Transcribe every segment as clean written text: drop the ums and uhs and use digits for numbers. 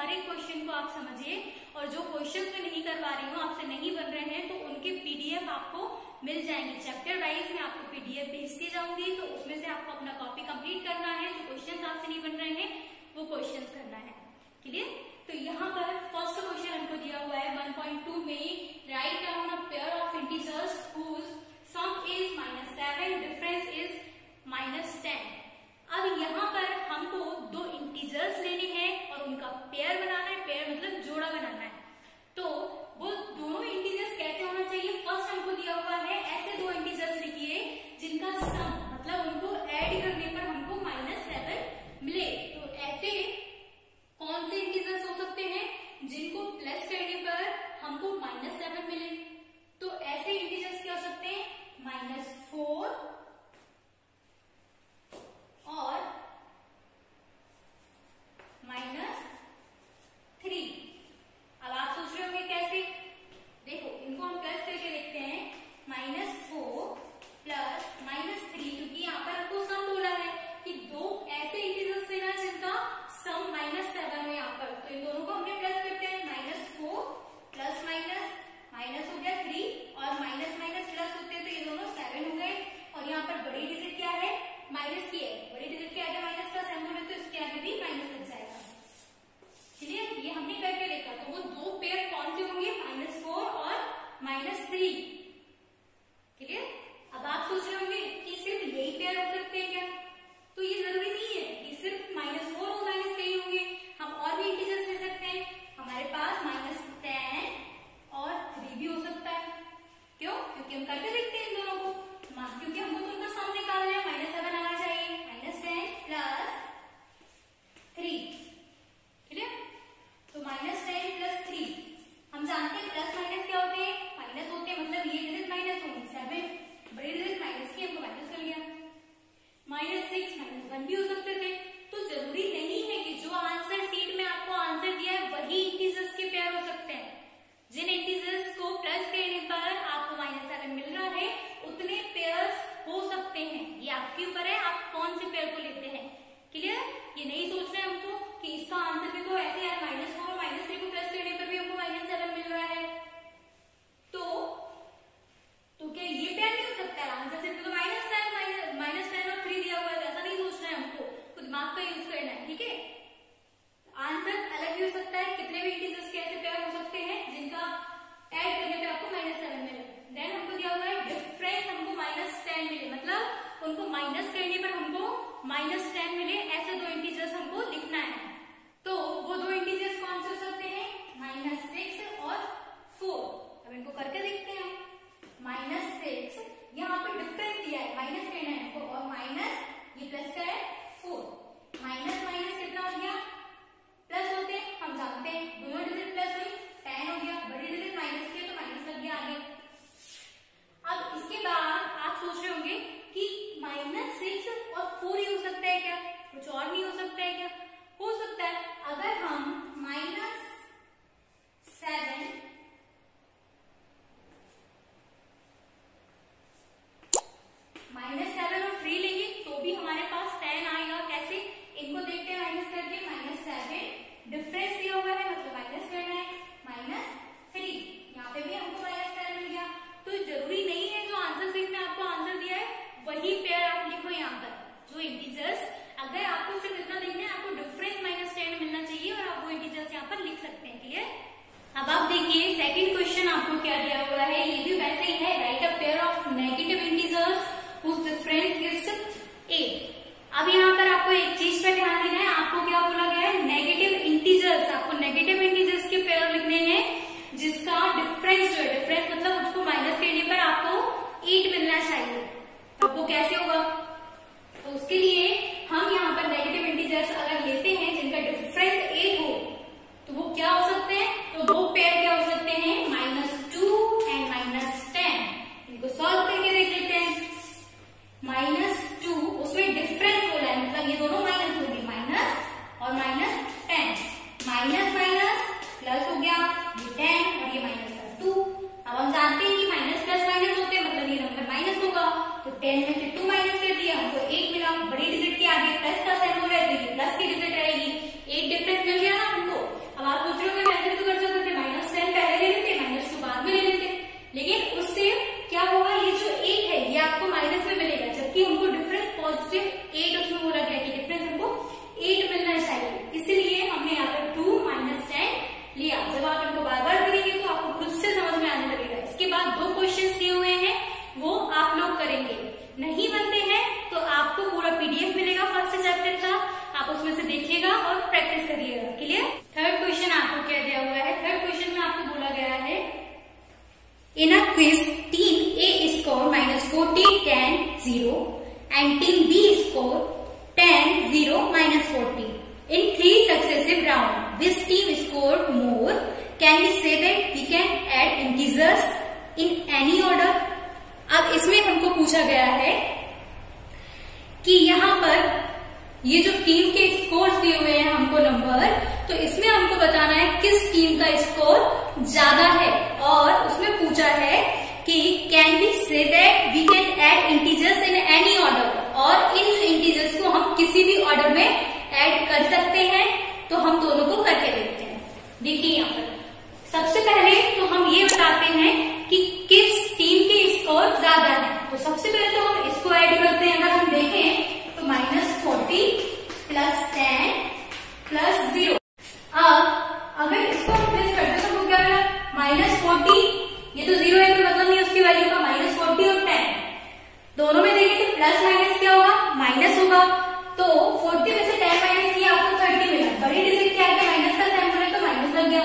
हर एक क्वेश्चन को आप समझिए, और जो क्वेश्चन मैं नहीं करवा रही हूँ, आपसे नहीं बन रहे हैं, तो उनके पीडीएफ आपको मिल जाएंगे। चैप्टर वाइज मैं आपको पीडीएफ भेजती जाऊंगी, तो उसमें से आपको अपना कॉपी कंप्लीट करना है। जो क्वेश्चन आपसे नहीं बन रहे हैं वो क्वेश्चन करना है। क्लियर? तो यहाँ पर फर्स्ट क्वेश्चन हमको दिया हुआ है 1.2 में, write down a pair of integers whose sum is -7, difference is -10। अब यहाँ पर हमको दो इंटीजर्स लेने हैं और उनका पेयर बनाना है। पेयर मतलब जोड़ा बनाना है। तो वो दोनों इंटीजर्स कैसे होना चाहिए? फर्स्ट हमको दिया हुआ है ऐसे दो इंटीजर्स लिखिए जिनका सम मतलब उनको ऐड करने पर हमको -7 मिले। तो ऐसे कौन से इंटीजर्स हो सकते हैं जिनको प्लस करने पर हमको -7 मिले? तो ऐसे इंटीजर्स क्या हो सकते हैं? -4 और -3। अब आप सोच रहे होंगे कैसे? देखो इनको हम प्लस करके देखते हैं। -4 प्लस -3, क्योंकि यहाँ पर हमको सम बोला है कि दो ऐसे इंटीजर्स लेना जिनका सम -7 हो यहाँ पर। तो इन दोनों को हमने प्लस करते हैं। -4 प्लस माइनस हो गया 3 और माइनस प्लस होते हैं तो ये दोनों 7 हो गए। और यहाँ पर बड़ी डिजिट क्या है? माइनस की है। बड़ी डिजिट के आगे माइनस का सिंबल है तो इसके आगे भी माइनस लग जाएगा। क्लियर? ये हमने करके देखा। तो वो दो पेयर कौन से होंगे? -4 और -3। क्लियर? अब आप सोच रहे होंगे कि सिर्फ यही पेयर हो सकते हैं क्या? तो ये जरूरी नहीं है कि सिर्फ -4 और -3 होंगे। हम और भी इंटीजर्स ले सकते हैं। हमारे पास -10 और 3 भी हो सकता है। क्यों? क्योंकि हम करके देखते हैं इन दोनों को, क्योंकि हमको तो उनका सम निकालना है। -7 आना चाहिए। -10 प्लस 3। क्लियर? तो -10 प्लस 3 हम जानते हैं प्लस माइनस क्या होते हैं? माइनस होते हैं, मतलब ये डिजिट माइनस होंगी। 7 बड़ी डिजिट माइनस की, हमको माइनस कर लिया। -6 -1 भी हो सकते थे। तो जरूरी नहीं है कि जो आंसर शीट में आपको आंसर दिया है वही इंटीजर्स के पेयर हो सकते हैं। जिन इंटीजर्स को प्लस करने पर आपको -7 मिल रहा है उतने पेयर्स हो सकते हैं। ये आपके ऊपर है, आप कौन से पेयर को लेते हैं। क्लियर? ये नहीं सोचना है हमको कि इसका आंसर भी तो ऐसे यार -4 और -3 को प्लस करने पर भी हमको -7 मिल रहा है। तो क्या ये पेयर नहीं हो सकता है? आंसर सिर्फ तो -10 और 3 दिया हुआ है। ऐसा नहीं सोचना है हमको, तो दिमाग का यूज करना है। ठीक है? आंसर अलग भी हो सकता है। कितने भी इंटीजर्स के ऐसे पेयर हो सकते हैं जिनका ऐड करने पे आपको -7 मिले। देन हमको दिया हुआ है डिफरेंस हमको -10 मिले, मतलब उनको माइनस करने पर हमको -10 मिले। ऐसे दो इंटीजर्स हमको लिखना है। तो वो दो इंटीजर्स कौन से हो सकते हैं? -6 और 4। अब इनको करके देखते हैं। -6 यहाँ पर डिफरेंस दिया है, माइनस करना है हमको, और माइनस ये प्लस का है 4। माइनस कितना हो गया? प्लस होते हैं, हम जानते हैं। दोनों डिजिट प्लस हुई, 10 हो गया। बड़ी डिजिट माइनस की तो माइनस लग गया आगे। अब इसके बाद आप सोच रहे होंगे कि -6 और 4 ही हो सकता है क्या? कुछ और नहीं हो सकता है क्या? हो सकता है। अगर हम -7 और 3 लेंगे तो भी हमारे पास 10 आएगा। कैसे? इनको देखते हैं माइनस करके। -7 डिफरेंस दिया हुआ है, मतलब माइनस करना है। -3 यहाँ पे भी हमको -7 मिल गया। तो जरूरी नहीं है जो आंसर शीट में आपको आंसर दिया है वही पेयर आप लिखो यहाँ पर। जो इंटीजर्स, अगर आपको सिर्फ इतना देखना है, आपको डिफरेंस -10 मिलना चाहिए और आप वो इंटीजर्स यहाँ पर लिख सकते हैं। क्लियर? अब आप देखिए सेकंड क्वेश्चन आपको क्या दिया हुआ है। ये भी वैसे ही है, right a pair of negative integers whose difference gives 8। अब यहाँ पर आपको एक चीज पर ध्यान देना है। आपको क्या बोला गया है? Negative integers. आपको नेगेटिव इंटीजर्स के पेयर लिखने हैं जिसका डिफरेंस जो है, डिफरेंस मतलब उसको माइनस करने पर आपको 8 मिलना चाहिए। तो वो कैसे होगा? तो उसके लिए हम यहाँ पर नेगेटिव इंटीजर्स अगर लेते हैं जिनका डिफरेंस 8 हो तो वो क्या हो सकते हैं? तो वो पेयर क्या हो सकते हैं? -2 एंड -10। इनको सॉल्व करके देख लेते हैं। -2 उसमें डिफरेंस बोला है, मतलब ये दोनों माइनस होंगे, माइनस और -10। माइनस प्लस हो गया, ये 10 और ये -2। अब हम जानते हैं कि माइनस प्लस माइनस होते हैं, मतलब ये नंबर माइनस होगा। तो 10 में से 2 माइनस कर दिया, हमको 8 मिला। बड़ी डिजिट के आगे प्लस का सिंबल है तो ये प्लस की डिजिट रहेगी। 8 डिफरेंस मिल गया ना हमको। अब In a quiz, team A scored -40, 10, 0 and team B scored 10, 0, -40. In 3 successive rounds, which team scored more? Can we say that we can add integers in any order? अब इसमें हमको पूछा गया है कि यहाँ पर ये जो टीम के स्कोर्स दिए हुए हैं हमको नंबर, तो इसमें हमको बताना है किस टीम का स्कोर ज्यादा है। और उसमें पूछा है कि can we say that we can add integers in any order, और इन इंटीजर्स को हम किसी भी ऑर्डर में ऐड कर सकते हैं। तो हम दोनों को करके देखते हैं। देखिए यहाँ पर सबसे पहले तो हम ये बताते हैं कि किस टीम के स्कोर ज्यादा है। तो सबसे पहले तो हम इसको ऐड करते हैं। अगर हम देखें तो -40 + 10 + 0। अब अगर इसको हम प्लेस करते हैं तो क्या मिला? -40, ये तो 0 है तो मतलब नहीं उसकी वैल्यू का, -40 और 10 दोनों में देखें तो प्लस माइनस क्या होगा? माइनस होगा। तो 40 में से 10 माइनस किया आपको 30 मिला। बड़ी डिजिट क्या है? माइनस का साइन है तो माइनस लग गया।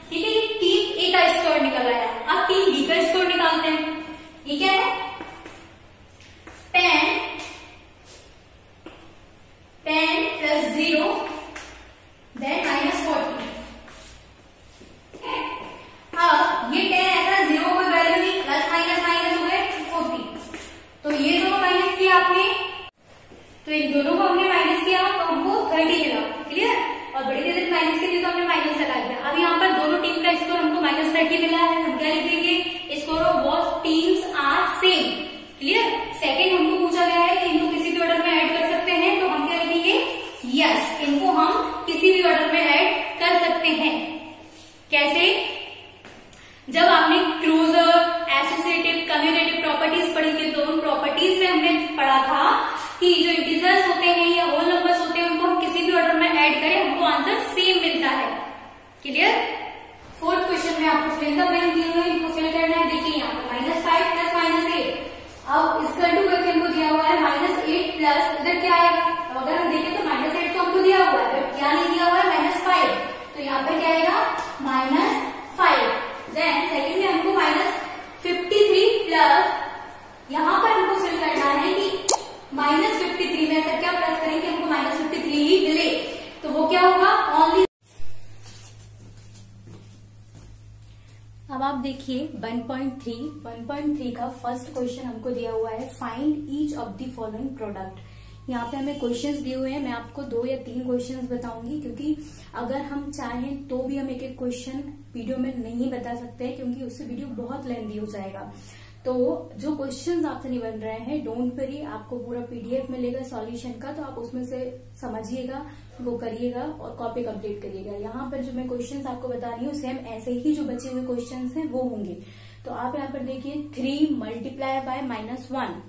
ठीक है, ये टीम ए का स्कोर निकल आया। अब टीम बी का स्कोर निकालते हैं। ये क्या है? 10 + 0 देन -40। अब ये 10 ऐसा 0 कोई वैल्यू नहीं, प्लस माइनस माइनस हो गए 40। तो ये दोनों माइनस किया आपने, तो इन दोनों को हमने माइनस किया तो हमको 30 मिला। क्लियर? और बड़ी डिजिट माइनस के लिए तो हमने माइनस लगा दिया। अब यहाँ पर दोनों टीम का स्कोर हमको -30 मिला है। हम क्या लिखेंगे? Score of both teams are same. Clear? Second हमको पूछा गया है कि इनको किसी भी ऑर्डर में ऐड कर सकते हैं, तो हम क्या लिखेंगे? यस, इनको हम किसी भी ऑर्डर में ऐड कर सकते हैं। कैसे? जब आपने क्लोजर, एसोसिएटिव, कम्यूटेटिव प्रॉपर्टीज पढ़ी थी तो उन प्रॉपर्टीज में हमने पढ़ा था कि जो इंटीजर्स होते हैं या होल नंबर्स होते हैं उनको हम किसी भी ऑर्डर में ऐड करें हमको आंसर सेम मिलता है। क्लियर? फोर्थ क्वेश्चन में आपको फिल द ब्लैंक दिए हुए, इनको फिल करना है। देखिए यहाँ पर -5 + -8। अब इसका टू करके हमको दिया हुआ है -8 प्लस इधर क्या आएगा? अब अगर हम देखें तो -8 तो हमको दिया हुआ है, क्या नहीं दिया हुआ है? -5। तो यहाँ पर क्या आएगा? -5। देन सेकंड में हमको -53 प्लस, यहाँ पर हमको फिल करना है कि -53 में ऐसा क्या प्लस करें कि हमको -53 ही मिले। तो वो क्या होगा? ओनली। अब आप देखिए 1.3 का फर्स्ट क्वेश्चन हमको दिया हुआ है, find each of the following product. यहाँ पे हमें क्वेश्चंस दिए हुए हैं। मैं आपको 2 या 3 क्वेश्चंस बताऊंगी, क्योंकि अगर हम चाहें तो भी हम एक क्वेश्चन वीडियो में नहीं बता सकते हैं, क्योंकि उससे वीडियो बहुत लेंथी हो जाएगा। तो जो क्वेश्चंस आपसे नहीं बन रहे हैं, डोंट वरी, आपको पूरा PDF मिलेगा सॉल्यूशन का, तो आप उसमें से समझिएगा, वो करिएगा और कॉपी कंप्लीट करिएगा। यहाँ पर जो मैं क्वेश्चंस आपको बता रही हूँ सेम ऐसे ही जो बचे हुए क्वेश्चंस हैं वो होंगे। तो आप यहाँ पर देखिए 3 × -1,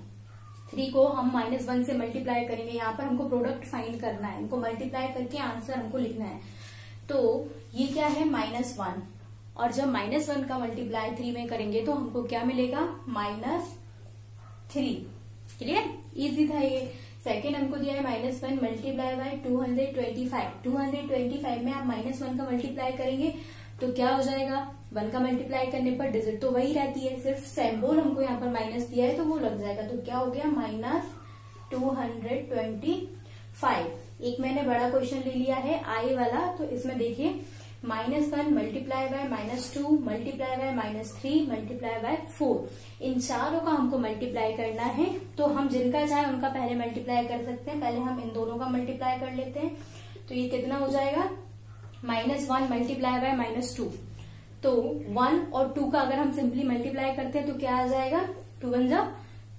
3 को हम -1 से मल्टीप्लाई करेंगे। यहाँ पर हमको प्रोडक्ट फाइंड करना है, इनको मल्टीप्लाई करके आंसर हमको लिखना है। तो ये क्या है? -1, और जब -1 का मल्टीप्लाई 3 में करेंगे तो हमको क्या मिलेगा? -3। क्लियर? इजी था ये। सेकेंड हमको दिया है -1 × 225। 225 में आप -1 का मल्टीप्लाई करेंगे तो क्या हो जाएगा? 1 का मल्टीप्लाई करने पर डिजिट तो वही रहती है, सिर्फ सिंबल हमको यहाँ पर माइनस दिया है तो वो लग जाएगा। तो क्या हो गया? -225। एक मैंने बड़ा क्वेश्चन ले लिया है आई वाला, तो इसमें देखिए -1 × -2 × -3 × -4, इन चारों का हमको मल्टीप्लाई करना है। तो हम जिनका चाहे उनका पहले मल्टीप्लाई कर सकते हैं। पहले हम इन दोनों का मल्टीप्लाई कर लेते हैं। तो ये कितना हो जाएगा? -1 × -2। तो 1 और 2 का अगर हम सिंपली मल्टीप्लाई करते हैं तो क्या आ जाएगा? 2 × 1 =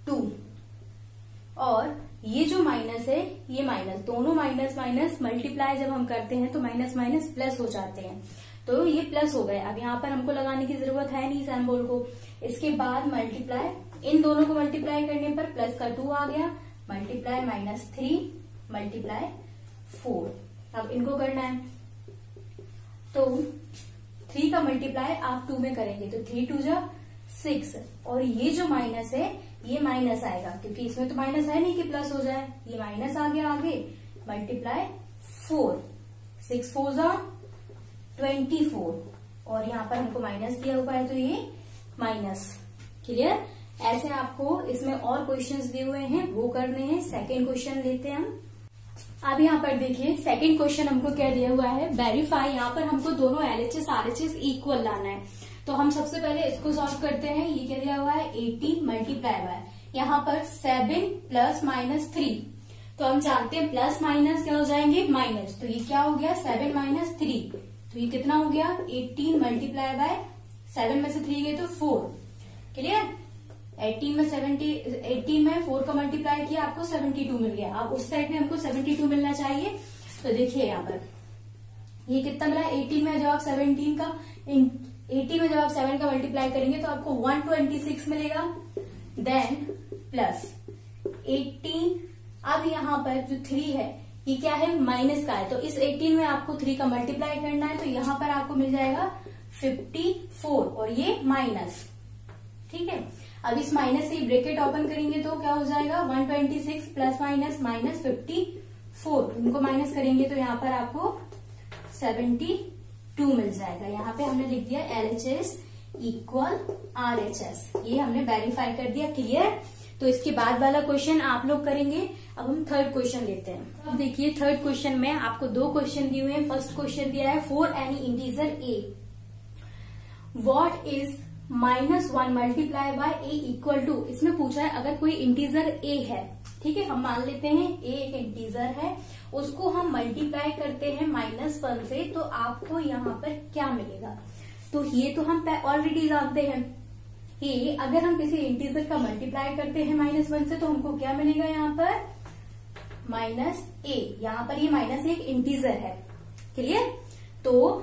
2। और ये जो माइनस है, ये माइनस, दोनों माइनस माइनस मल्टीप्लाई जब हम करते हैं तो माइनस माइनस प्लस हो जाते हैं। तो ये प्लस हो गए। अब यहाँ पर हमको लगाने की जरूरत है नहीं सिंबल को। इसके बाद मल्टीप्लाई, इन दोनों को मल्टीप्लाई करने पर प्लस का 2 आ गया, मल्टीप्लाई -3 मल्टीप्लाई 4। अब इनको करना है तो 3 का मल्टीप्लाई आप 2 में करेंगे तो 3 × 2 = 6। और ये जो माइनस है ये माइनस आएगा, क्योंकि इसमें तो माइनस है नहीं कि प्लस हो जाए, ये माइनस आ गया आगे, मल्टीप्लाई 4। 6 × 4 = 24। और यहाँ पर हमको माइनस दिया हुआ है तो ये माइनस। क्लियर? ऐसे आपको इसमें और क्वेश्चंस दिए हुए हैं वो करने हैं। सेकेंड क्वेश्चन लेते हैं हम। अब यहाँ पर देखिए सेकेंड क्वेश्चन हमको क्या दिया हुआ है, वेरीफाई। यहाँ पर हमको दोनों LHS RHS इक्वल लाना है। तो हम सबसे पहले इसको सॉल्व करते हैं। ये क्या दिया हुआ है, 18 मल्टीप्लाई बाय यहाँ पर 7 प्लस माइनस 3। तो हम जानते हैं प्लस माइनस क्या हो जाएंगे, माइनस। तो ये क्या हो गया, 7 माइनस 3। तो ये कितना हो गया, 18 मल्टीप्लाई बाय 7 में से 3 गए तो 4। क्लियर? 18 में 4 का मल्टीप्लाई किया, आपको 72 मिल गया। अब उस साइड में हमको 72 मिलना चाहिए। तो देखिए यहाँ पर ये कितना मिला, 18 में जब आप 17 का 80 में जब आप 7 का मल्टीप्लाई करेंगे तो आपको 126 मिलेगा। Then plus 18। अब यहाँ पर जो 3 है ये क्या है, माइनस का है। तो इस 18 में आपको 3 का मल्टीप्लाई करना है। तो यहाँ पर आपको मिल जाएगा 54 और ये माइनस। ठीक है, अब इस माइनस से ब्रैकेट ओपन करेंगे तो क्या हो जाएगा, 126 प्लस माइनस माइनस 54। इनको माइनस करेंगे तो यहाँ पर आपको 72 मिल जाएगा। यहाँ पे हमने लिख दिया LHS इक्वल RHS। ये हमने वेरीफाई कर दिया। क्लियर? तो इसके बाद वाला क्वेश्चन आप लोग करेंगे। अब हम थर्ड क्वेश्चन लेते हैं। अब देखिए थर्ड क्वेश्चन में आपको 2 क्वेश्चन दिए हुए हैं। फर्स्ट क्वेश्चन दिया है for any integer a what is -1 multiply by a equal to. इसमें पूछा है अगर कोई इंटीजर a है, ठीक है, हम मान लेते हैं a एक इंटीजर है, उसको हम मल्टीप्लाई करते हैं -1 से, तो आपको यहाँ पर क्या मिलेगा। तो ये तो हम ऑलरेडी जानते हैं कि अगर हम किसी इंटीजर का मल्टीप्लाई करते हैं -1 से तो हमको क्या मिलेगा, यहाँ पर -a। यहाँ पर ये -1 एक इंटीजर है। क्लियर? तो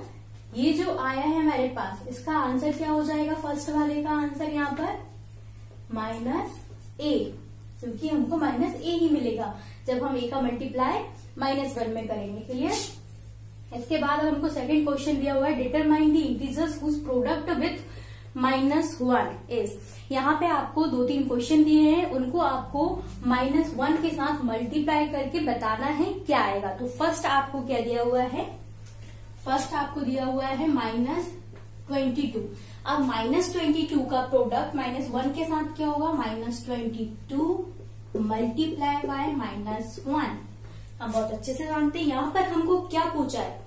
ये जो आया है हमारे पास, इसका आंसर क्या हो जाएगा, फर्स्ट वाले का आंसर यहाँ पर -a, क्योंकि हमको -a ही मिलेगा जब हम a का मल्टीप्लाई -1 में करेंगे। क्लियर? इसके बाद हमको सेकंड क्वेश्चन दिया हुआ है determine the integers whose product with -1 is. यहाँ पे आपको 2-3 क्वेश्चन दिए हैं, उनको आपको -1 के साथ मल्टीप्लाई करके बताना है क्या आएगा। तो फर्स्ट आपको क्या दिया हुआ है, फर्स्ट आपको दिया हुआ है -22। अब -22 का प्रोडक्ट -1 के साथ क्या होगा, -22 मल्टीप्लाई बाय -1। हम बहुत अच्छे से जानते हैं। यहाँ पर हमको क्या पूछा है,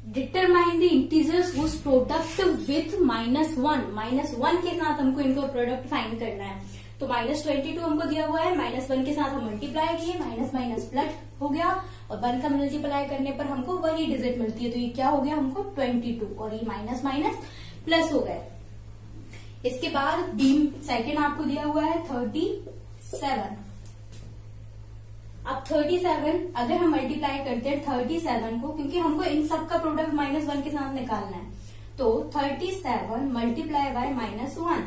determine the integers whose product with -1 के साथ हमको इनको प्रोडक्ट फाइंड करना है। तो -22 हमको दिया हुआ है, -1 के साथ हम मल्टीप्लाई किए, माइनस प्लस हो गया और 1 का मल्टीप्लाई करने पर हमको वही डिजिट मिलती है। तो ये क्या हो गया हमको 22 और ये माइनस प्लस हो गए। इसके बाद सेकंड आपको दिया हुआ है 37। अब 37 अगर हम मल्टीप्लाई करते हैं 37 को, क्योंकि हमको इन सब का प्रोडक्ट -1 के साथ निकालना है, तो 37 मल्टीप्लाई बाय -1।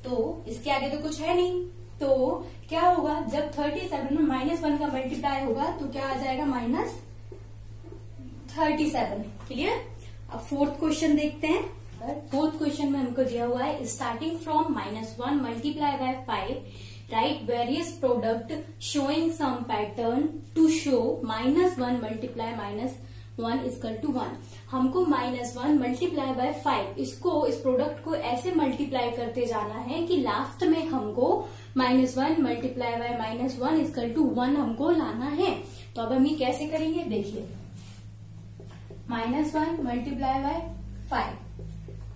तो इसके आगे तो कुछ है नहीं, तो क्या होगा, जब 37 में -1 का मल्टीप्लाई होगा तो क्या आ जाएगा, -37। क्लियर? अब फोर्थ क्वेश्चन देखते हैं। फोर्थ क्वेश्चन में हमको दिया हुआ है starting from -1 multiply by 5 write various product showing some pattern to show -1 multiply -1 equal to 1। हमको -1 मल्टीप्लाई बाय 5 इस प्रोडक्ट को ऐसे मल्टीप्लाई करते जाना है कि लास्ट में हमको -1 मल्टीप्लाई बाय -1 इक्वल टू 1 हमको लाना है। तो अब हम ये कैसे करेंगे, देखिए -1 multiply by 5,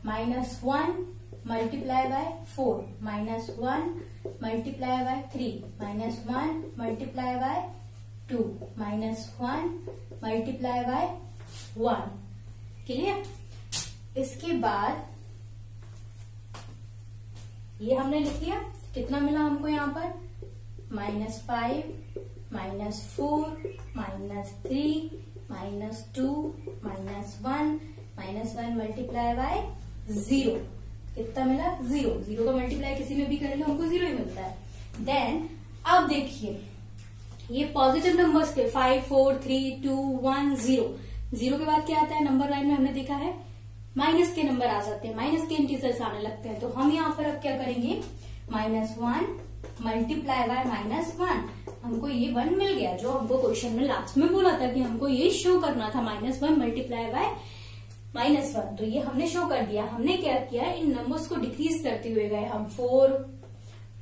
-1 multiply bye 4, -1 multiply bye 3, -1 multiply bye 2, -1 multiply bye 1। Clear? इसके बाद ये हमने लिख लिया, कितना मिला हमको यहाँ पर -5, -4, -3, -2, -1 मल्टीप्लाई बाय 0। कितना मिला, 0 का मल्टीप्लाई किसी में भी कर लो हमको 0 ही मिलता है। देन अब देखिए ये पॉजिटिव नंबर्स के 5, 4, 3, 2, 1, 0 के बाद क्या आता है, नंबर लाइन में हमने देखा है माइनस के नंबर आ जाते हैं, माइनस के इंटीजर्स आने लगते हैं। तो हम यहाँ पर अब क्या करेंगे, -1 मल्टीप्लाई बाय -1। हमको ये 1 मिल गया जो हमको क्वेश्चन में लास्ट में बोला था कि हमको ये शो करना था, -1 मल्टीप्लाई बाय -1। तो ये हमने शो कर दिया। हमने क्या किया, इन नंबर्स को डिक्रीज करते हुए गए हम। 4,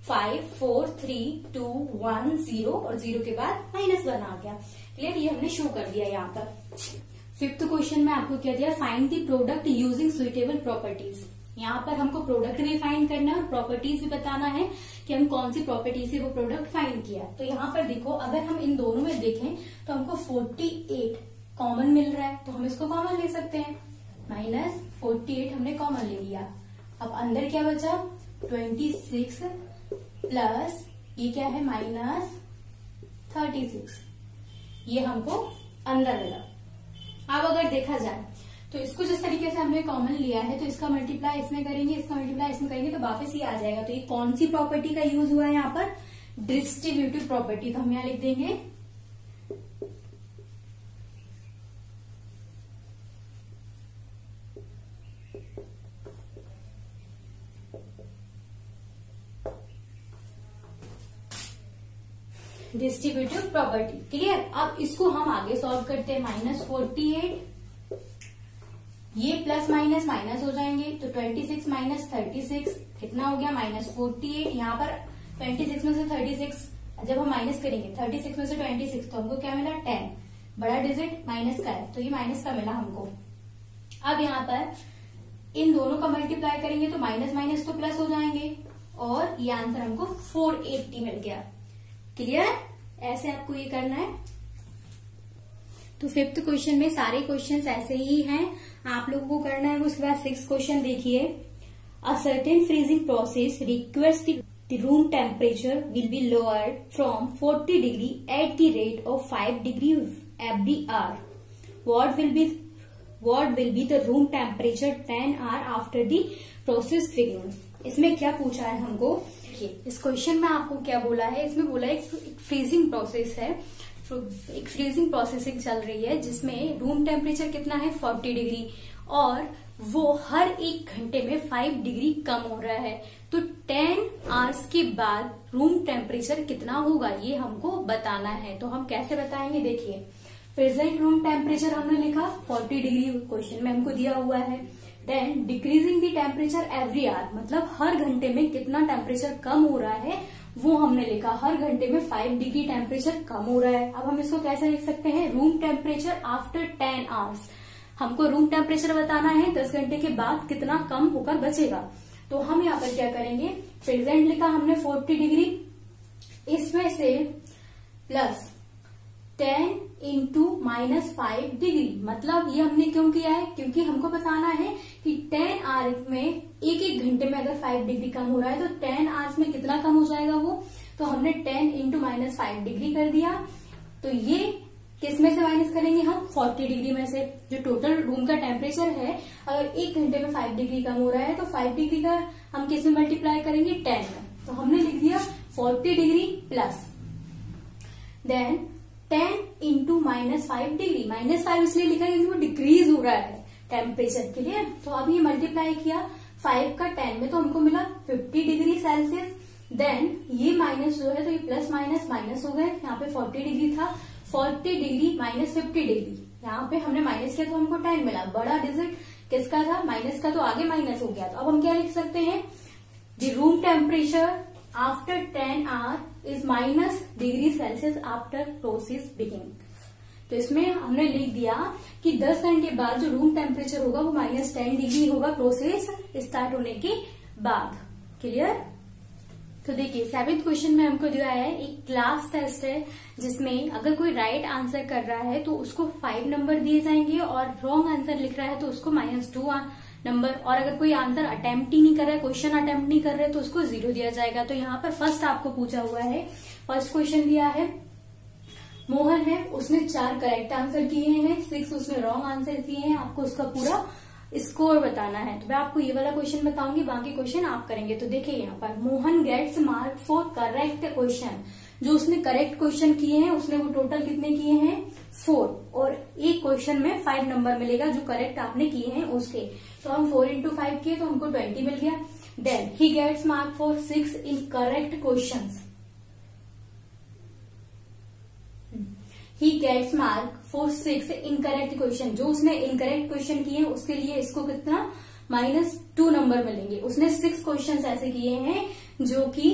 5, 4, 3, 2, 1, 0 और 0 के बाद -1 आ गया। क्लियर, ये हमने शो कर दिया यहाँ पर। फिफ्थ क्वेश्चन में आपको क्या दिया, find the product using suitable properties. यहाँ पर हमको प्रोडक्ट भी फाइंड करना है और प्रॉपर्टीज भी बताना है कि हम कौन सी प्रॉपर्टी से वो प्रोडक्ट फाइंड किया। तो यहाँ पर देखो, अगर हम इन दोनों में देखें तो हमको 48 कॉमन मिल रहा है, तो हम इसको कॉमन ले सकते हैं। -48 हमने कॉमन ले लिया। अब अंदर क्या बचा, 26 प्लस ये क्या है -36, ये हमको अंदर मिला। अब अगर देखा जाए तो इसको जिस तरीके से हमने कॉमन लिया है, तो इसका मल्टीप्लाई इसमें करेंगे, इसका मल्टीप्लाई इसमें करेंगे, तो वापस ये आ जाएगा। तो ये कौन सी प्रॉपर्टी का यूज हुआ है यहाँ पर, डिस्ट्रीब्यूटिव प्रॉपर्टी। तो हम यहाँ लिख देंगे डिस्ट्रीब्यूटिव प्रॉपर्टी। क्लियर, अब इसको हम आगे सॉल्व करते हैं। -48, ये प्लस माइनस माइनस हो जाएंगे, तो 26 माइनस 36 कितना हो गया, -48। यहाँ पर 26 में से 36 जब हम माइनस करेंगे, 36 में से 26, तो हमको क्या मिला, 10। बड़ा डिजिट माइनस का है, तो ये माइनस का मिला हमको। अब यहाँ पर इन दोनों का मल्टीप्लाई करेंगे तो माइनस माइनस तो प्लस हो जाएंगे, और ये आंसर हमको 480 मिल गया। क्लियर, ऐसे आपको ये करना है। तो फिफ्थ क्वेश्चन में सारे क्वेश्चंस ऐसे ही हैं, आप लोगों को करना है। उसके बाद 6th क्वेश्चन देखिए, a certain freezing process requires the room temperature will be lowered from 40 degree at the rate of 5 degree every hour. What will be the room temperature 10 hour after the process figure. इसमें क्या पूछा है हमको, इस question में आपको क्या बोला है, इसमें बोला है एक फ्रीजिंग प्रोसेस है, एक फ्रीजिंग प्रोसेसिंग चल रही है जिसमें रूम टेम्परेचर कितना है, 40 डिग्री, और वो हर 1 घंटे में 5 डिग्री कम हो रहा है। तो 10 आवर्स के बाद रूम टेम्परेचर कितना होगा, ये हमको बताना है। तो हम कैसे बताएंगे, देखिए, प्रेजेंट रूम टेम्परेचर हमने लिखा 40 डिग्री, क्वेश्चन में हमको दिया हुआ है। Then decreasing the temperature every hour, मतलब हर घंटे में कितना टेम्परेचर कम हो रहा है वो हमने लिखा। हर घंटे में 5 डिग्री टेम्परेचर कम हो रहा है। अब हम इसको कैसे लिख सकते हैं, रूम टेम्परेचर आफ्टर 10 आवर्स। हमको रूम टेम्परेचर बताना है 10 घंटे के बाद कितना कम होकर बचेगा। तो हम यहाँ पर क्या करेंगे, प्रेजेंट लिखा हमने 40 डिग्री, इसमें से प्लस 10 इंटू -5 डिग्री। मतलब ये हमने क्यों किया है, क्योंकि हमको बताना है कि 10 आवर्स में एक घंटे में अगर 5 डिग्री कम हो रहा है तो 10 आवर्स में कितना कम हो जाएगा वो। तो हमने 10 इंटू -5 डिग्री कर दिया। तो ये किस में से माइनस करेंगे हम, 40 डिग्री में से। जो टोटल रूम का टेम्परेचर है, अगर 1 घंटे में 5 डिग्री कम हो रहा है तो 5 डिग्री का हम किस में मल्टीप्लाई करेंगे, 10 में। तो हमने लिख दिया 40 degree plus then 10 into -5 degree. -5 इसलिए लिखा क्योंकि वो डिक्रीज हो रहा है टेम्परेचर के लिए। तो अब ये मल्टीप्लाई किया 5 का 10 में, तो हमको मिला 50 डिग्री सेल्सियस। देन ये माइनस जो है तो ये प्लस माइनस माइनस हो गए, यहाँ पे 40 डिग्री था, 40 डिग्री -50 डिग्री, यहाँ पे हमने माइनस किया तो हमको 10 मिला। बड़ा डिजिट किसका था, माइनस का, तो आगे माइनस हो गया। तो अब हम क्या लिख सकते हैं, the room temperature after 10 our is minus degree Celsius after process beginning. तो इसमें हमने लिख दिया कि 10 घंटे बाद जो रूम टेम्परेचर होगा वो -10 डिग्री होगा प्रोसेस स्टार्ट होने के बाद। क्लियर। तो देखिए 7th क्वेश्चन में हमको दिया है एक क्लास टेस्ट है जिसमें अगर कोई राइट आंसर कर रहा है तो उसको 5 नंबर दिए जाएंगे, और रॉन्ग आंसर लिख रहा है तो उसको -2 नंबर, और अगर कोई आंसर अटेम्प्ट ही नहीं कर रहा है, क्वेश्चन अटेम्प्ट नहीं कर रहे तो उसको 0 दिया जाएगा। तो यहाँ पर फर्स्ट आपको पूछा हुआ है, फर्स्ट क्वेश्चन दिया है, मोहन है, उसने 4 करेक्ट आंसर किए हैं, 6 उसने रॉन्ग आंसर किए हैं, आपको उसका पूरा स्कोर बताना है। तो मैं आपको ये वाला क्वेश्चन बताऊंगी, बाकी क्वेश्चन आप करेंगे। तो देखिए यहाँ पर Mohan gets mark for correct question, जो उसने करेक्ट क्वेश्चन किए हैं उसने वो टोटल कितने किए हैं, 4, और एक क्वेश्चन में 5 नंबर मिलेगा जो करेक्ट आपने किए हैं उसके। तो हम 4 इंटू 5 किए तो हमको 20 मिल गया। Then he gets mark for 6 in correct question, he gets mark 4 6 incorrect question, जो उसने इनकरेक्ट क्वेश्चन किए हैं उसके लिए इसको कितना -2 नंबर मिलेंगे। उसने 6 क्वेश्चन ऐसे किए हैं जो कि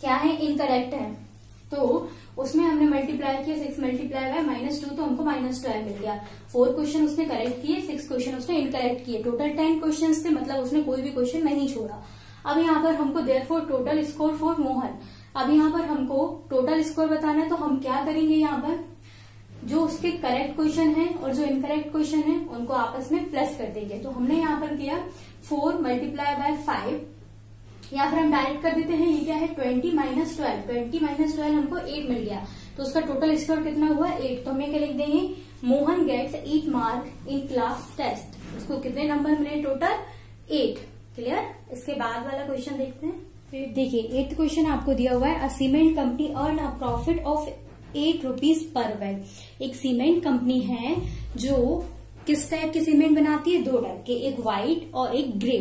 क्या है, इनकरेक्ट है, तो उसमें हमने मल्टीप्लाई किया, 6 मल्टीप्लाई बाय -2 तो हमको -12 मिल गया। 4 क्वेश्चन उसने करेक्ट किए, 6 क्वेश्चन उसने इनकरेक्ट किए, टोटल 10 क्वेश्चन थे, मतलब उसने कोई भी क्वेश्चन नहीं छोड़ा। अब यहाँ पर हमको therefore total score for Mohan, अब यहाँ पर हमको टोटल स्कोर बताना है, तो हम क्या करेंगे, यहाँ पर जो उसके करेक्ट क्वेश्चन है और जो इनकरेक्ट क्वेश्चन है उनको आपस में प्लस कर देंगे। तो हमने यहाँ पर किया 4 मल्टीप्लाई बाय 5, या फिर हम डायरेक्ट कर देते हैं, ये क्या है 20 - 12, 20 - 12 हमको 8 मिल गया, तो उसका टोटल स्कोर कितना हुआ 8। तो हमें क्या लिख देंगे, Mohan gets 8 mark in class test, उसको कितने नंबर मिले टोटल 8। क्लियर। इसके बाद वाला क्वेश्चन देखते हैं। देखिए 8th क्वेश्चन आपको दिया हुआ है, a cement company earn a profit of 8 rupees per bag. एक सीमेंट कंपनी है जो किस टाइप के सीमेंट बनाती है, 2 टाइप के, एक व्हाइट और एक ग्रे।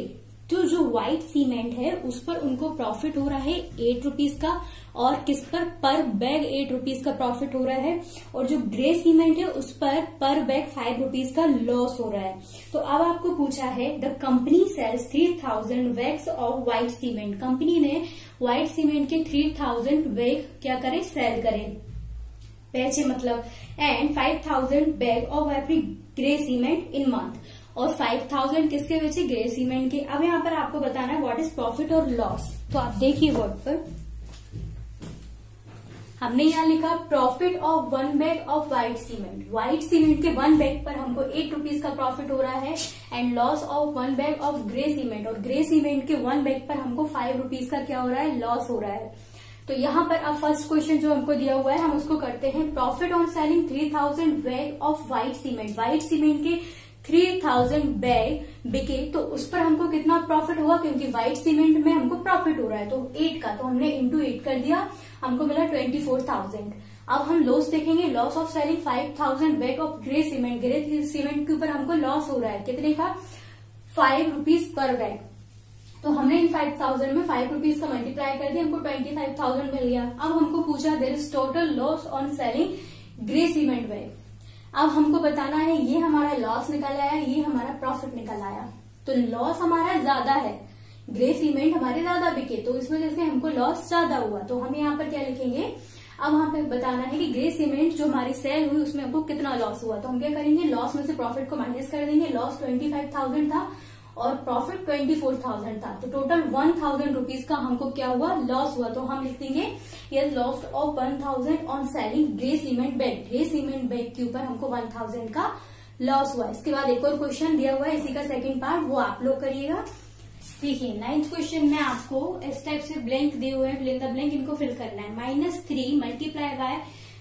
तो जो व्हाइट सीमेंट है उस पर उनको प्रॉफिट हो रहा है 8 रुपीज का, और किस पर बैग 8 रुपीज का प्रॉफिट हो रहा है, और जो ग्रे सीमेंट है उस पर बैग 5 रुपीज का लॉस हो रहा है। तो अब आपको पूछा है, the company sells 3000 bags of white cement, company ने व्हाइट सीमेंट के 3000 बैग क्या करे, सेल करे, बेचे मतलब, and 5000 bag of every grey cement in month, और 5000 किसके बेचे, ग्रे सीमेंट के। अब यहाँ पर आपको बताना है व्हाट इज प्रॉफिट और लॉस। तो आप देखिए वर्ड पर हमने यहाँ लिखा profit of 1 bag of white cement, white cement के 1 बैग पर हमको 8 रुपीज का प्रॉफिट हो रहा है, and loss of 1 bag of grey cement, और ग्रे सीमेंट के 1 बैग पर हमको 5 रुपीज का क्या हो रहा है, लॉस हो रहा है। तो यहाँ पर अब फर्स्ट क्वेश्चन जो हमको दिया हुआ है हम उसको करते हैं। Profit on selling 3000 bag of white cement, white cement के 3000 बैग बिके, तो उस पर हमको कितना प्रॉफिट हुआ, क्योंकि व्हाइट सीमेंट में हमको प्रॉफिट हो रहा है तो 8 का, तो हमने इंटू 8 कर दिया, हमको मिला 24,000। अब हम लॉस देखेंगे, loss of selling 5000 bag of grey cement, grey cement के ऊपर हमको लॉस हो रहा है कितने का, 5 रुपीज पर बैग। तो हमने इन 5000 में 5 रुपीज का मल्टीप्लाई कर दिया, हमको 25,000 मिल गया। अब हमको पूछा there is total loss on selling grey cement bag. अब हमको बताना है ये हमारा लॉस निकल आया, ये हमारा प्रॉफिट निकल आया। तो लॉस हमारा ज्यादा है, ग्रे सीमेंट हमारे ज्यादा बिके, तो इस वजह से हमको लॉस ज्यादा हुआ। तो हम यहाँ पर क्या लिखेंगे, अब वहां पे बताना है कि ग्रे सीमेंट जो हमारी सेल हुई उसमें हमको कितना लॉस हुआ। तो हम क्या करेंगे, लॉस में से प्रॉफिट को माइनस कर देंगे। लॉस 25,000 था और प्रॉफिट 24,000 था, तो टोटल 1000 रुपीज का हमको क्या हुआ, लॉस हुआ। तो हम लिख देंगे yes loss of 1000 on selling grey cement bag, grey cement bag के ऊपर हमको 1000 का लॉस हुआ। इसके बाद एक और क्वेश्चन दिया हुआ है, इसी का सेकंड पार्ट, वो आप लोग करिएगा। देखिए 9th क्वेश्चन में आपको इस टाइप से ब्लैंक दिए हुए हैं, फिल इन द ब्लैंक, इनको फिल करना है। -3 multiply by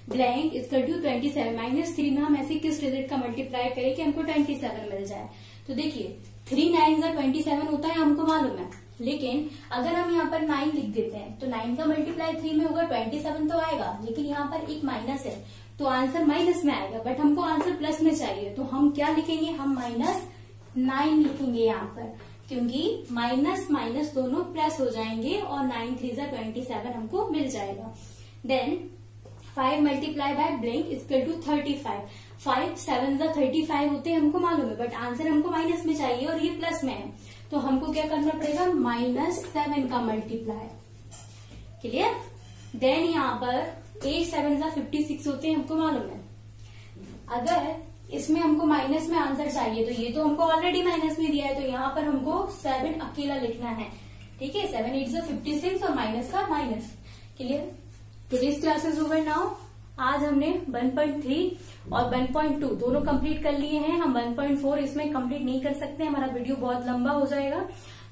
blank equal to 27। -3 में हम ऐसे किस डिजिट का मल्टीप्लाई करें कि हमको 27 मिल जाए। तो देखिए 3 9 27 होता है, हमको मालूम है, लेकिन अगर हम यहाँ पर 9 लिख देते हैं तो 9 का मल्टीप्लाई 3 में होगा, 27 तो आएगा, लेकिन यहाँ पर एक माइनस है तो आंसर माइनस में आएगा, बट हमको आंसर प्लस में चाहिए। तो हम क्या लिखेंगे, हम -9 लिखेंगे यहाँ पर, क्योंकि माइनस माइनस दोनों प्लस हो जाएंगे और 9 3 27 हमको मिल जाएगा। Then 5 multiply by blank equal to 35। 5 7 35 होते हैं, हमको मालूम है, बट आंसर हमको माइनस में चाहिए और ये प्लस में है, तो हमको क्या करना पड़ेगा, -7 का मल्टीप्लाई। क्लियर। देन यहाँ पर 8 7 56 होते हैं, हमको मालूम है। अगर इसमें हमको माइनस में आंसर चाहिए तो ये तो हमको ऑलरेडी माइनस में दिया है, तो यहाँ पर हमको 7 अकेला लिखना है। ठीक है, 7 8 56 और माइनस का minus. Clear. Today's classes over now. आज हमने 1.3 और 1.2 दोनों कंप्लीट कर लिए हैं। हम 1.4 इसमें कंप्लीट नहीं कर सकते, हमारा वीडियो बहुत लंबा हो जाएगा,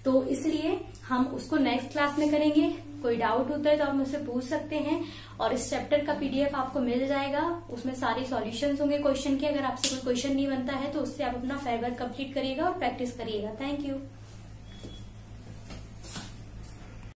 तो इसलिए हम उसको नेक्स्ट क्लास में करेंगे। कोई डाउट होता है तो आप मुझसे पूछ सकते हैं, और इस चैप्टर का PDF आपको मिल जाएगा, उसमें सारे सॉल्यूशंस होंगे क्वेश्चन के। अगर आपसे कोई क्वेश्चन नहीं बनता है तो उससे आप अपना फेवर कंप्लीट करिएगा और प्रैक्टिस करिएगा। Thank you.